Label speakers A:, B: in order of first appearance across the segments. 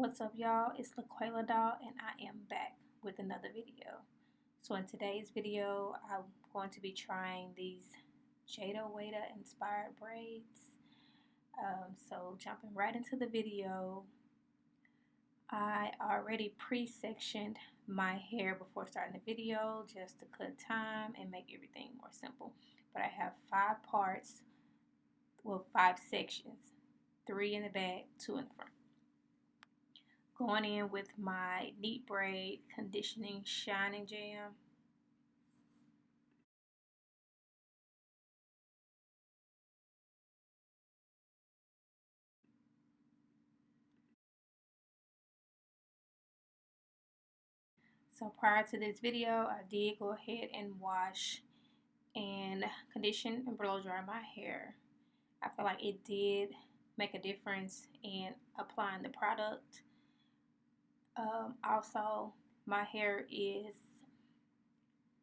A: What's up, y'all? It's LaQuela Doll, and I am back with another video. So in today's video, I'm going to be trying these Jayda Wayda inspired braids. So jumping right into the video, I already pre-sectioned my hair before starting the video just to cut time and make everything more simple. But I have 5 parts, well, 5 sections, 3 in the back, 2 in the front. Going in with my Neat Braid Conditioning Shining Jam. So prior to this video, I did go ahead and wash and condition and blow dry my hair. I feel like it did make a difference in applying the product. Also, my hair is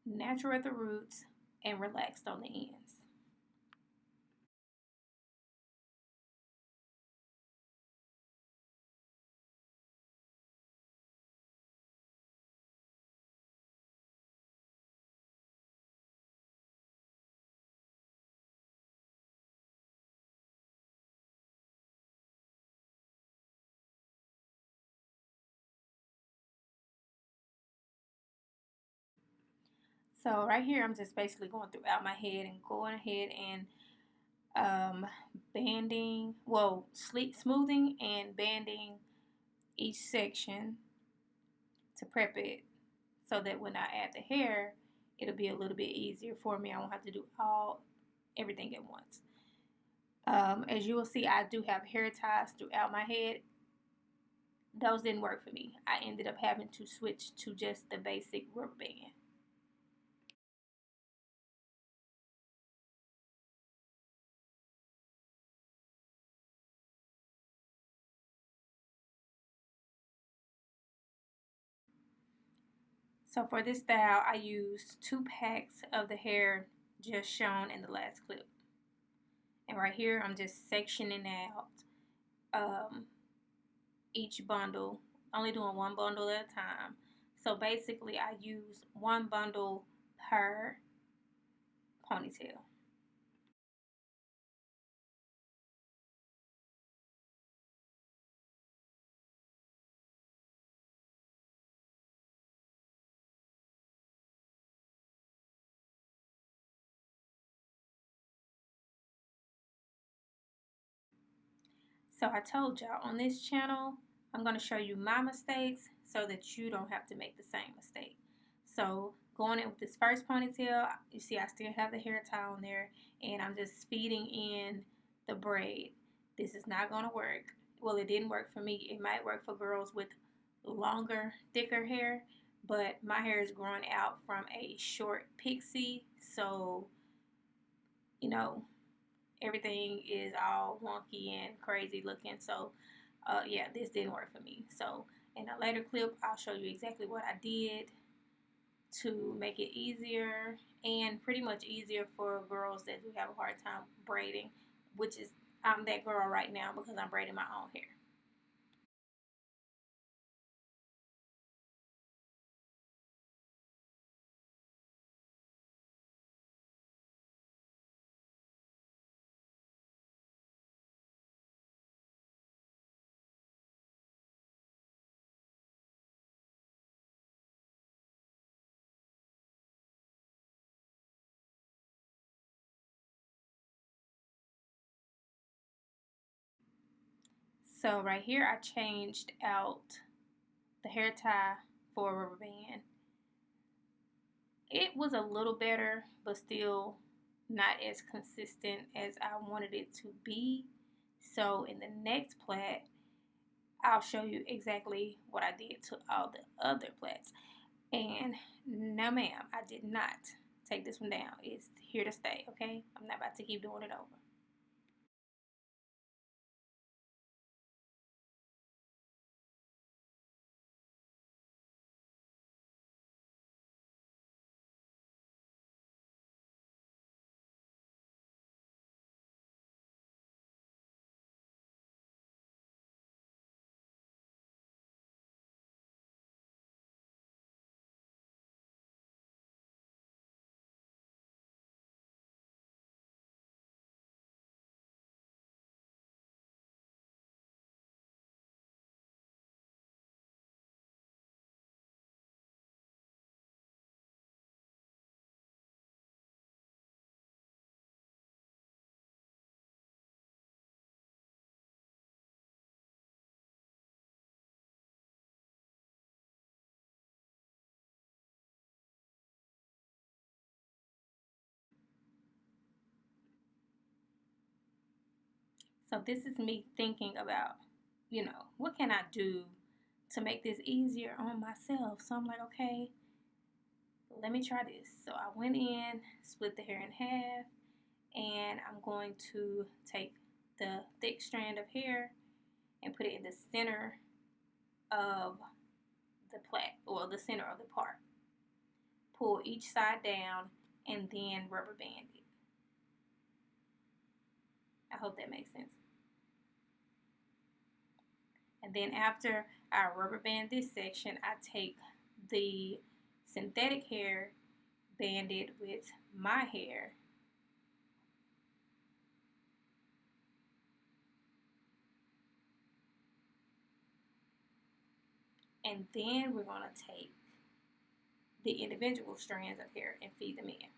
A: natural at the roots and relaxed on the ends. So right here, I'm just basically going throughout my head and going ahead and banding, well, smoothing and banding each section to prep it so that when I add the hair, it'll be a little bit easier for me. I won't have to do everything at once. As you will see, I do have hair ties throughout my head. Those didn't work for me. I ended up having to switch to just the basic rubber band. So for this style, I used 2 packs of the hair just shown in the last clip. And right here, I'm just sectioning out each bundle, only doing 1 bundle at a time. So basically, I use 1 bundle per ponytail. So I told y'all on this channel, I'm going to show you my mistakes so that you don't have to make the same mistake. So going in with this first ponytail, you see I still have the hair tie on there, and I'm just feeding in the braid. This is not going to work. Well, it didn't work for me. It might work for girls with longer, thicker hair, but my hair is growing out from a short pixie, so, you know, everything is all wonky and crazy looking. So yeah, this didn't work for me. So in a later clip, I'll show you exactly what I did to make it easier, and pretty much easier for girls that do have a hard time braiding, which is, I'm that girl right now because I'm braiding my own hair. So right here, I changed out the hair tie for a rubber band. It was a little better, but still not as consistent as I wanted it to be. So in the next plait, I'll show you exactly what I did to all the other plaits. And no, ma'am, I did not take this one down. It's here to stay, okay? I'm not about to keep doing it over. So this is me thinking about, what can I do to make this easier on myself? So I'm like, okay, let me try this. So I went in, split the hair in half, and I'm going to take the thick strand of hair and put it in the center of the plait, or the center of the part. Pull each side down and then rubber band it. I hope that makes sense. And then after I rubber band this section, I take the synthetic hair, band it with my hair, and then we're going to take the individual strands of hair and feed them in.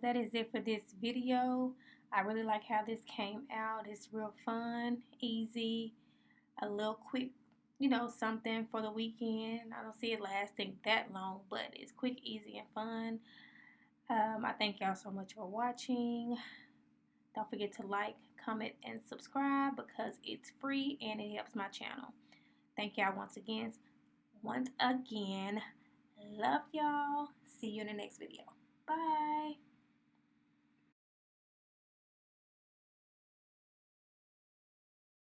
A: that is it for this video. I really like how this came out. It's real fun, easy, a little quick, something for the weekend. I don't see it lasting that long, but it's quick, easy, and fun. I thank y'all so much for watching. Don't forget to like, comment, and subscribe because it's free and it helps my channel. Thank y'all once again. Love y'all. See you in the next video. Bye.